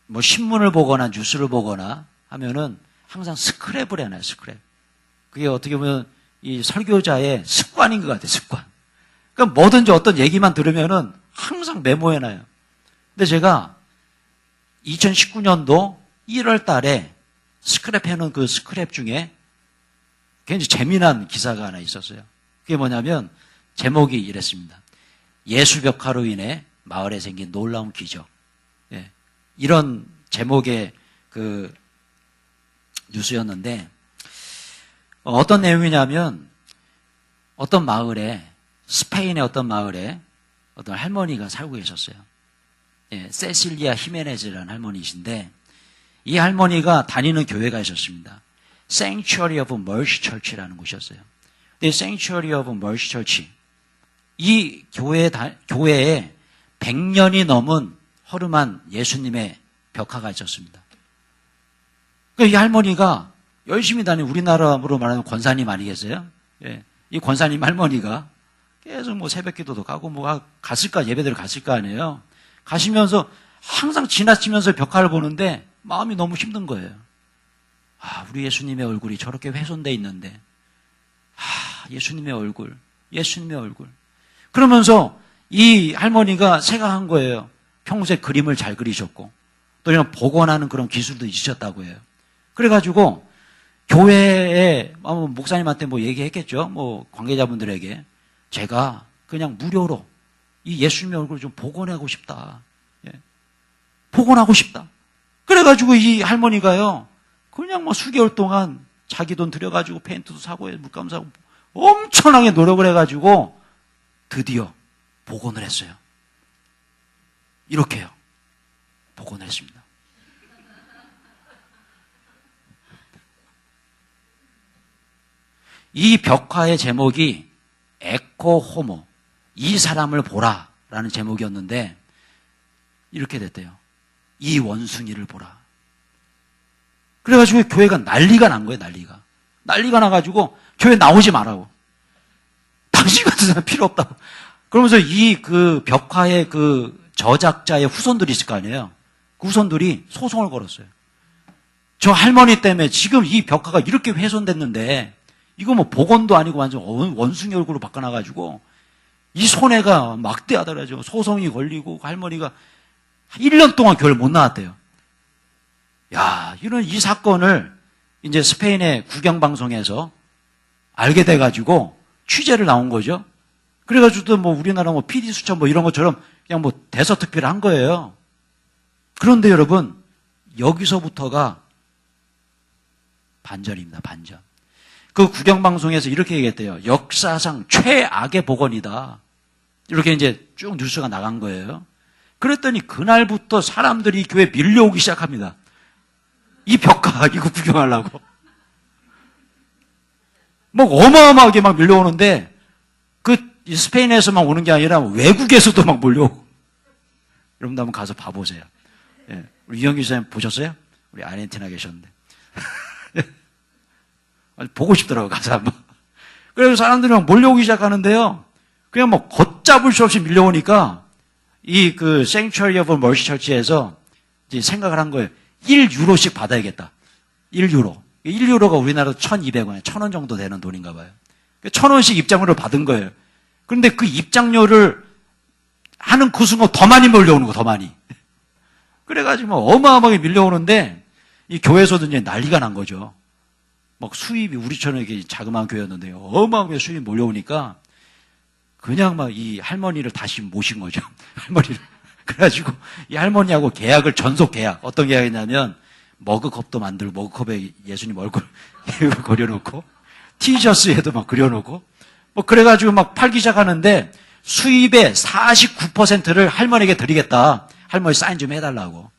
뭐 신문을 보거나 뉴스를 보거나 하면은 항상 스크랩을 해놔요. 스크랩. 그게 어떻게 보면 이 설교자의 습관인 것 같아요. 습관. 그러니까 뭐든지 어떤 얘기만 들으면은 항상 메모해놔요. 근데 제가 2019년도 1월 달에 스크랩 해놓은 그 스크랩 중에 굉장히 재미난 기사가 하나 있었어요. 그게 뭐냐면 제목이 이랬습니다. 예수벽화로 인해 마을에 생긴 놀라운 기적. 예. 이런 제목의 그 뉴스였는데, 어떤 내용이냐면 어떤 마을에, 스페인의 어떤 마을에 어떤 할머니가 살고 계셨어요. 예, 세실리아 히메네즈라는 할머니이신데, 이 할머니가 다니는 교회가 있었습니다. Sanctuary of Mercy Church라는 곳이었어요. 근데 Sanctuary of Mercy Church, 이 교회에 100년이 넘은 허름한 예수님의 벽화가 있었습니다. 그러니까 이 할머니가 열심히 다니는, 우리나라로 말하면 권사님 아니겠어요? 예, 이 권사님 할머니가 계속 뭐 새벽 기도도 가고 뭐 예배대로 갔을 거 아니에요. 가시면서 항상 지나치면서 벽화를 보는데 마음이 너무 힘든 거예요. 우리 예수님의 얼굴이 저렇게 훼손돼 있는데, 예수님의 얼굴. 그러면서 이 할머니가 생각한 거예요. 평소에 그림을 잘 그리셨고 또 이런 복원하는 그런 기술도 있으셨다고 해요. 그래가지고 교회에 목사님한테 뭐 얘기했겠죠. 뭐 관계자분들에게 제가 그냥 무료로 이 예수님의 얼굴을 좀 복원하고 싶다. 예. 복원하고 싶다. 그래가지고 이 할머니가요, 그냥 뭐 수개월 동안 자기 돈 들여가지고 페인트도 사고 물감 사고 엄청나게 노력을 해가지고 드디어 복원을 했어요. 이렇게요. 복원을 했습니다. 이 벽화의 제목이 에코 호모, 이 사람을 보라 라는 제목이었는데 이렇게 됐대요. 이 원숭이를 보라. 그래가지고 교회가 난리가 난 거예요. 난리가 나가지고 교회 나오지 말라고. 당신 같은 사람 필요 없다고. 그러면서 이 그 벽화의 그 저작자의 후손들이 있을 거 아니에요. 그 후손들이 소송을 걸었어요. 저 할머니 때문에 지금 이 벽화가 이렇게 훼손됐는데 이거 뭐 복원도 아니고 완전 원숭이 얼굴로 바꿔놔가지고 이 손해가 막대하더라고요. 소송이 걸리고 할머니가 1년 동안 교회를 못 나왔대요. 야, 이 사건을 이제 스페인의 국영방송에서 알게 돼가지고 취재를 나온 거죠. 그래가지고 뭐 우리나라 뭐 PD 수첩 뭐 이런 것처럼 그냥 뭐 대서특필을 한 거예요. 그런데 여러분, 여기서부터가 반전입니다, 반전. 그 국영방송에서 이렇게 얘기했대요. 역사상 최악의 복원이다. 이렇게 이제 쭉 뉴스가 나간 거예요. 그랬더니 그날부터 사람들이 교회에 밀려오기 시작합니다. 이 벽화 이거 구경하려고. 뭐 어마어마하게 막 밀려오는데 그 스페인에서만 오는 게 아니라 외국에서도 막 몰려오고. 여러분도 한번 가서 봐보세요. 예. 우리 이영규 선생님 보셨어요? 우리 아르헨티나 계셨는데. 보고 싶더라고요, 가서 한번. 그래서 사람들이 막 몰려오기 시작하는데요. 그냥 뭐 걷잡을 수 없이 밀려오니까 이 그 Sanctuary of Mercy Church에서 이제 생각을 한 거예요. 1유로씩 받아야겠다. 1유로. 1유로가 우리나라 1,200원, 1,000원 정도 되는 돈인가 봐요. 1,000원씩 입장료를 받은 거예요. 그런데 그 입장료를 하는 그 순간 더 많이 몰려오는 거, 더 많이. 그래가지고 뭐 어마어마하게 밀려오는데 이 교회에서도 이제 난리가 난 거죠. 막 수입이 우리처럼 이렇게 자그마한 교회였는데요. 어마어마하게 수입이 몰려오니까 그냥 막 이 할머니를 다시 모신 거죠. 할머니를. 그래가지고 이 할머니하고 계약을 전속 계약. 어떤 계약이냐면 머그컵도 만들고 머그컵에 예수님 얼굴 그려놓고 티셔츠에도 막 그려놓고 뭐 그래가지고 막 팔기 시작하는데 수입의 49%를 할머니에게 드리겠다. 할머니 사인 좀 해달라고.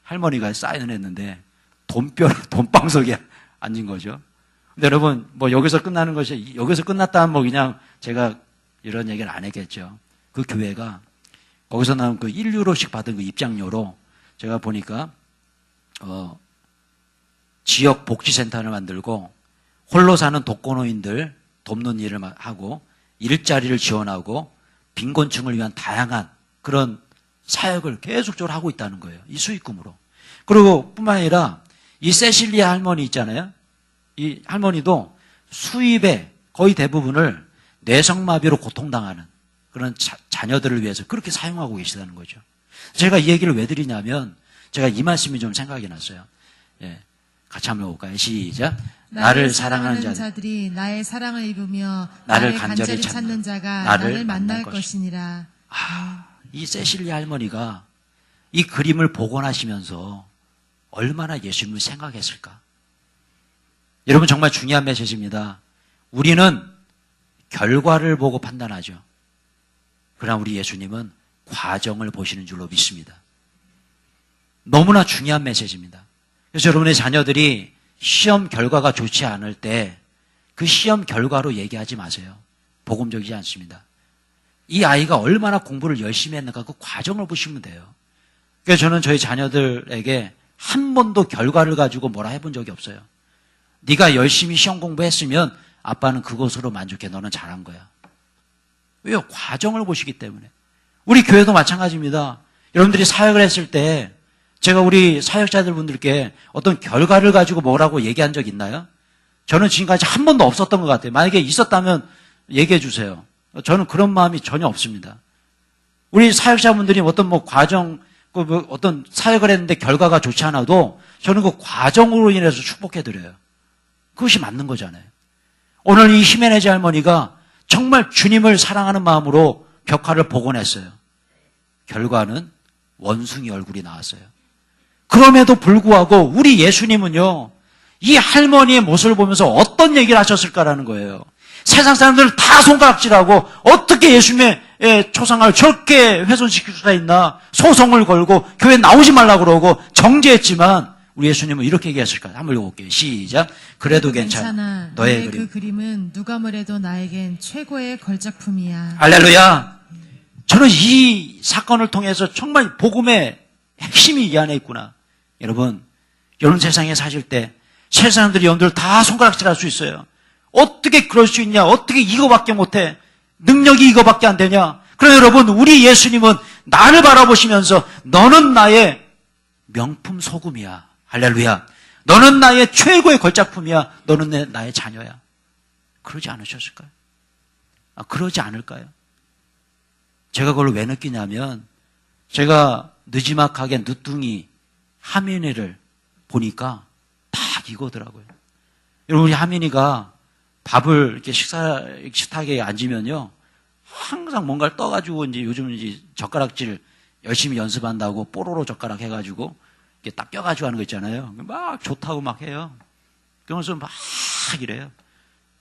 할머니가 사인을 했는데 돈방석에 앉은 거죠. 근데 여러분, 뭐 여기서 끝나는 것이, 여기서 끝났다면 뭐 그냥 제가 이런 얘기를 안 했겠죠. 그 교회가 거기서 나온 그 1유로씩 받은 그 입장료로 제가 보니까, 지역 복지센터를 만들고 홀로 사는 독거노인들 돕는 일을 하고 일자리를 지원하고 빈곤층을 위한 다양한 그런 사역을 계속적으로 하고 있다는 거예요. 이 수익금으로. 그리고 뿐만 아니라 이 세실리아 할머니 있잖아요. 이 할머니도 수입의 거의 대부분을 뇌성마비로 고통당하는 그런 자녀들을 위해서 그렇게 사용하고 계시다는 거죠. 제가 이 얘기를 왜 드리냐면 제가 이 말씀이 좀 생각이 났어요. 예, 같이 한번 해볼까요? 시작. 나를 사랑하는 자들이 나의 사랑을 입으며 나를 나를 간절히 찾는 자가 나를 만날 것이니라. 이 세실리아 할머니가 이 그림을 복원하시면서 얼마나 예수님을 생각했을까? 여러분 정말 중요한 메시지입니다. 우리는 결과를 보고 판단하죠. 그러나 우리 예수님은 과정을 보시는 줄로 믿습니다. 너무나 중요한 메시지입니다. 그래서 여러분의 자녀들이 시험 결과가 좋지 않을 때 그 시험 결과로 얘기하지 마세요. 복음적이지 않습니다. 이 아이가 얼마나 공부를 열심히 했는가 그 과정을 보시면 돼요. 그래서 저는 저희 자녀들에게 한 번도 결과를 가지고 뭐라 해본 적이 없어요. 네가 열심히 시험 공부했으면 아빠는 그것으로 만족해. 너는 잘한 거야. 왜요? 과정을 보시기 때문에. 우리 교회도 마찬가지입니다. 여러분들이 사역을 했을 때 제가 우리 사역자들 분들께 어떤 결과를 가지고 뭐라고 얘기한 적 있나요? 저는 지금까지 한 번도 없었던 것 같아요. 만약에 있었다면 얘기해 주세요. 저는 그런 마음이 전혀 없습니다. 우리 사역자분들이 어떤 뭐 과정, 어떤 사역을 했는데 결과가 좋지 않아도 저는 그 과정으로 인해서 축복해 드려요. 그것이 맞는 거잖아요. 오늘 이 히메네즈 할머니가 정말 주님을 사랑하는 마음으로 벽화를 복원했어요. 결과는 원숭이 얼굴이 나왔어요. 그럼에도 불구하고 우리 예수님은요, 이 할머니의 모습을 보면서 어떤 얘기를 하셨을까라는 거예요. 세상 사람들은 다 손가락질하고 어떻게 예수님의 초상화를 저렇게 훼손시킬 수가 있나 소송을 걸고 교회 나오지 말라고 그러고 정죄했지만 우리 예수님은 이렇게 얘기했을까요? 한번 읽어볼게요. 시작. 그래도 괜찮아. 너의 그 그림은 누가 뭐래도 나에겐 최고의 걸작품이야. 할렐루야. 저는 이 사건을 통해서 정말 복음의 핵심이 이 안에 있구나. 여러분 세상에 사실 때 세상 사람들이 여러분들 다 손가락질 할 수 있어요. 어떻게 그럴 수 있냐? 어떻게 이거밖에 못해? 능력이 이거밖에 안 되냐? 그러나 여러분 우리 예수님은 나를 바라보시면서 너는 나의 명품 소금이야. 할렐루야. 너는 나의 최고의 걸작품이야. 너는 나의 자녀야. 그러지 않으셨을까요? 그러지 않을까요? 제가 그걸 왜 느끼냐면 제가 느지막하게 늦둥이 하민이를 보니까 딱 이거더라고요. 여러분 우리 하민이가 밥을 이렇게 식탁에 앉으면요 항상 뭔가를 떠가지고 이제 요즘 이제 젓가락질 열심히 연습한다고 뽀로로 젓가락 해가지고 이렇게 딱 껴가지고 하는 거 있잖아요. 막 좋다고 막 해요. 그러면서 막 이래요.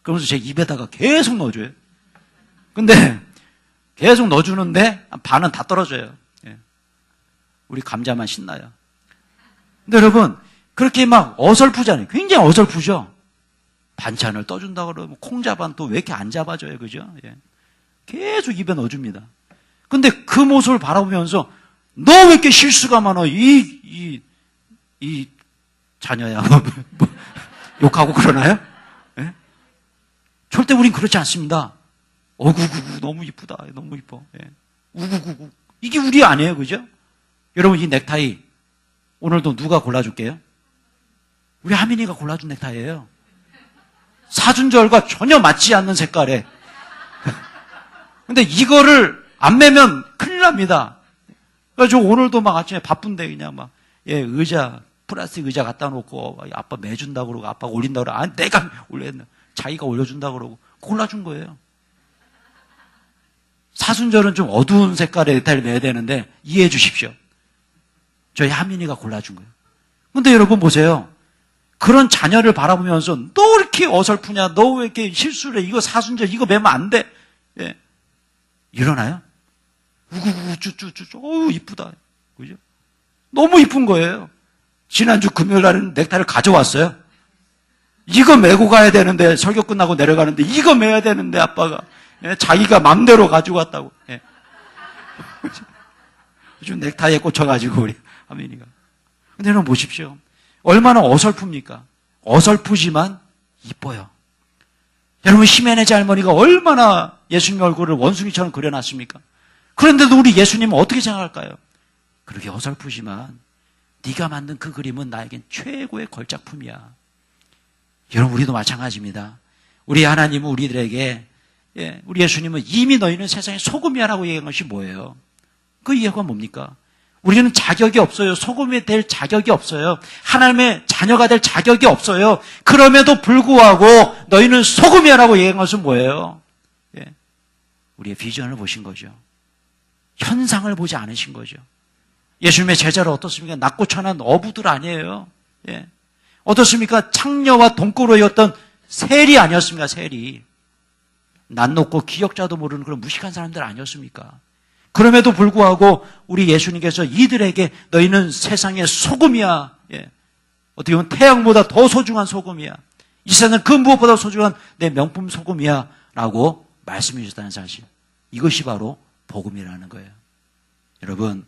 그러면서 제 입에다가 계속 넣어줘요. 근데 계속 넣어주는데 반은 다 떨어져요. 우리 감자만 신나요. 근데 여러분 그렇게 막 어설프잖아요. 굉장히 어설프죠. 반찬을 떠준다 그러면 콩자반 또 왜 이렇게 안 잡아줘요, 그죠? 계속 입에 넣어줍니다. 근데 그 모습을 바라보면서 너 왜 이렇게 실수가 많아? 이 자녀야. 뭐, 욕하고 그러나요? 예? 절대 우린 그렇지 않습니다. 어구구구 너무 이쁘다. 너무 이뻐. 예. 우구구구. 이게 우리 아니에요, 그죠? 여러분 이 넥타이 오늘도 누가 골라줄게요? 우리 하민이가 골라준 넥타이예요. 사준절과 전혀 맞지 않는 색깔에. 근데 이거를 안 매면 큰일 납니다. 그래서 저 오늘도 막 아침에 바쁜데 그냥 막 의자 플라스틱 의자 갖다 놓고 아빠 매준다고 그러고 아빠가 올린다고 그러고 아니 내가 올렸나 자기가 올려준다고 그러고 골라준 거예요. 사순절은 좀 어두운 색깔의 넥타이를 매야 되는데 이해해 주십시오. 저희 하민이가 골라준 거예요. 근데 여러분 보세요. 그런 자녀를 바라보면서 너 왜 이렇게 어설프냐? 너 왜 이렇게 실수를 해? 이거 사순절 이거 매면 안 돼. 예. 일어나요? 우구구구 쭈쭈쭈쭈 어우 이쁘다. 그죠? 너무 이쁜 거예요. 지난주 금요일 날은 넥타이를 가져왔어요. 이거 메고 가야 되는데 설교 끝나고 내려가는데 이거 매야 되는데 아빠가 예, 자기가 맘대로 가지고 왔다고. 예. 요즘 넥타이에 꽂혀가지고 우리 하민이가. 근데 여러분 보십시오. 얼마나 어설픕니까? 어설프지만 이뻐요. 여러분 히메네즈 할머니가 얼마나 예수님 얼굴을 원숭이처럼 그려놨습니까? 그런데도 우리 예수님은 어떻게 생각할까요? 그렇게 어설프지만 네가 만든 그 그림은 나에겐 최고의 걸작품이야. 여러분 우리도 마찬가지입니다. 우리 하나님은 우리들에게 우리 예수님은 이미 너희는 세상의 소금이야라고 얘기한 것이 뭐예요? 그 이유가 뭡니까? 우리는 자격이 없어요. 소금이 될 자격이 없어요. 하나님의 자녀가 될 자격이 없어요. 그럼에도 불구하고 너희는 소금이야라고 얘기한 것은 뭐예요? 우리의 비전을 보신 거죠. 현상을 보지 않으신 거죠. 예수님의 제자를 어떻습니까? 낙고천한 어부들 아니에요. 어떻습니까? 창녀와 동거로였던 세리 아니었습니까? 세리. 낯 높고 기억자도 모르는 그런 무식한 사람들 아니었습니까? 그럼에도 불구하고 우리 예수님께서 이들에게 너희는 세상의 소금이야. 어떻게 보면 태양보다 더 소중한 소금이야. 이 세상은 그 무엇보다 소중한 내 명품 소금이야 라고 말씀해 주셨다는 사실. 이것이 바로 복음이라는 거예요. 여러분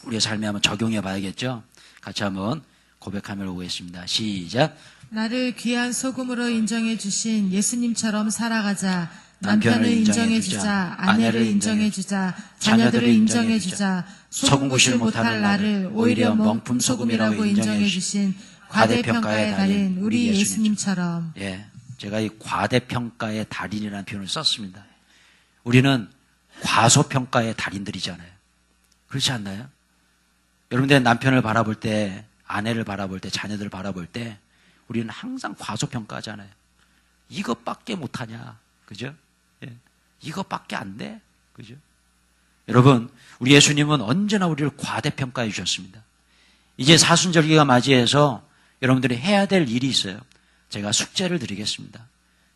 우리의 삶에 한번 적용해 봐야겠죠. 같이 한번 고백하며 오겠습니다. 시작. 나를 귀한 소금으로 인정해 주신 예수님처럼 살아가자. 남편을 인정해 주자. 아내를 인정해 주자. 자녀들을 인정해 주자. 소금구실 못할 나를 오히려 명품 소금이라고 인정해 주신 과대평가의 달인 우리 예수님처럼. 제가 이 과대평가의 달인이라는 표현을 썼습니다. 우리는 과소평가의 달인들이잖아요. 그렇지 않나요? 여러분들 남편을 바라볼 때, 아내를 바라볼 때, 자녀들을 바라볼 때 우리는 항상 과소평가하잖아요. 이것밖에 못하냐. 그죠? 이것밖에 안 돼. 그죠? 여러분, 우리 예수님은 언제나 우리를 과대평가해 주셨습니다. 이제 사순절기가 맞이해서 여러분들이 해야 될 일이 있어요. 제가 숙제를 드리겠습니다.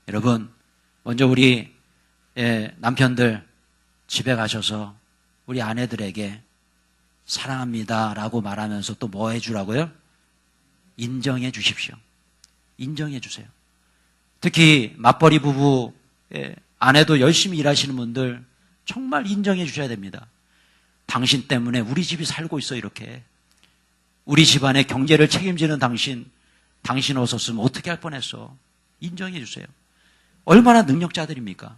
여러분, 먼저 우리 남편들 집에 가셔서 우리 아내들에게 사랑합니다 라고 말하면서 또 뭐 해주라고요? 인정해 주십시오. 인정해 주세요. 특히 맞벌이 부부 아내도 열심히 일하시는 분들 정말 인정해 주셔야 됩니다. 당신 때문에 우리 집이 살고 있어. 이렇게 우리 집안의 경제를 책임지는 당신 없었으면 어떻게 할 뻔했어. 인정해 주세요. 얼마나 능력자들입니까?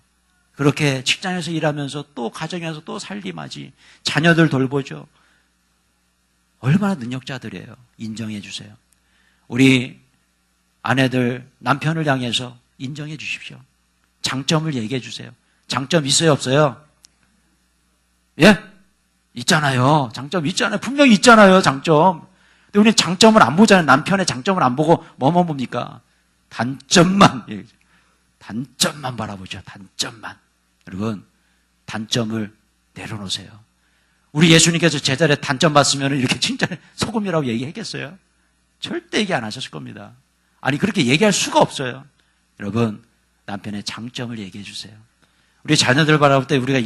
그렇게 직장에서 일하면서 또 가정에서 또 살림하지, 자녀들 돌보죠. 얼마나 능력자들이에요. 인정해 주세요. 우리 아내들 남편을 향해서 인정해 주십시오. 장점을 얘기해 주세요. 장점 있어요, 없어요? 예? 있잖아요. 장점 있잖아요. 분명히 있잖아요, 장점. 근데 우리는 장점을 안 보잖아요. 남편의 장점을 안 보고 뭐만 봅니까? 단점만 바라보죠. 단점만. 여러분, 단점을 내려놓으세요. 우리 예수님께서 제자리에 단점 봤으면 이렇게 칭찬해 소금이라고 얘기했겠어요? 절대 얘기 안 하셨을 겁니다. 아니, 그렇게 얘기할 수가 없어요. 여러분, 남편의 장점을 얘기해 주세요. 우리 자녀들 바라볼 때 우리가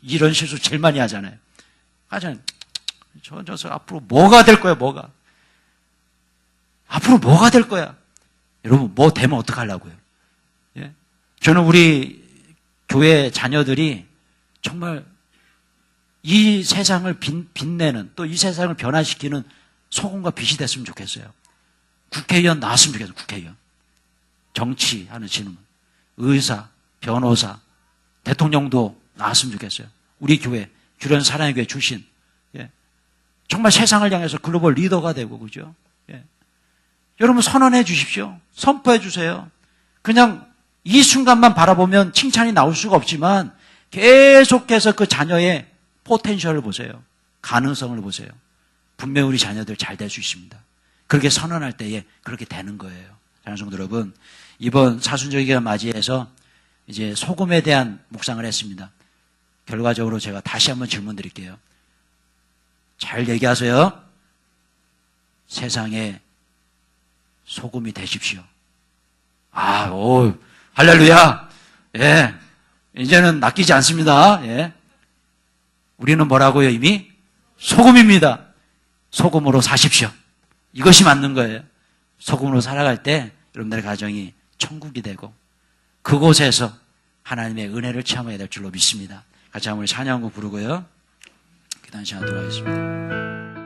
이런 실수 제일 많이 하잖아요. 하잖아요. 저 앞으로 뭐가 될 거야, 뭐가. 앞으로 뭐가 될 거야. 여러분, 뭐 되면 어떡하려고요? 예? 저는 우리 교회 자녀들이 정말 이 세상을 빛내는, 또 이 세상을 변화시키는 소금과 빛이 됐으면 좋겠어요. 국회의원 나왔으면 좋겠어요. 국회의원. 정치하는 신문, 의사, 변호사, 대통령도 나왔으면 좋겠어요. 우리 교회, 주련 사랑의 교회 출신. 정말 세상을 향해서 글로벌 리더가 되고, 그죠? 여러분 선언해 주십시오. 선포해 주세요. 그냥 이 순간만 바라보면 칭찬이 나올 수가 없지만 계속해서 그 자녀의 포텐셜을 보세요. 가능성을 보세요. 분명히 우리 자녀들 잘 될 수 있습니다. 그렇게 선언할 때에 그렇게 되는 거예요. 사랑하는 성도 여러분, 이번 사순절기를 맞이해서 이제 소금에 대한 묵상을 했습니다. 결과적으로 제가 다시 한번 질문 드릴게요. 잘 얘기하세요. 세상에 소금이 되십시오. 할렐루야. 예. 이제는 낚이지 않습니다. 예. 우리는 뭐라고요? 이미 소금입니다. 소금으로 사십시오. 이것이 맞는 거예요. 소금으로 살아갈 때 여러분들의 가정이 천국이 되고 그곳에서 하나님의 은혜를 체험해야 될 줄로 믿습니다. 같이 한번 찬양곡 부르고요. 기도한 시간 하도록 하겠습니다.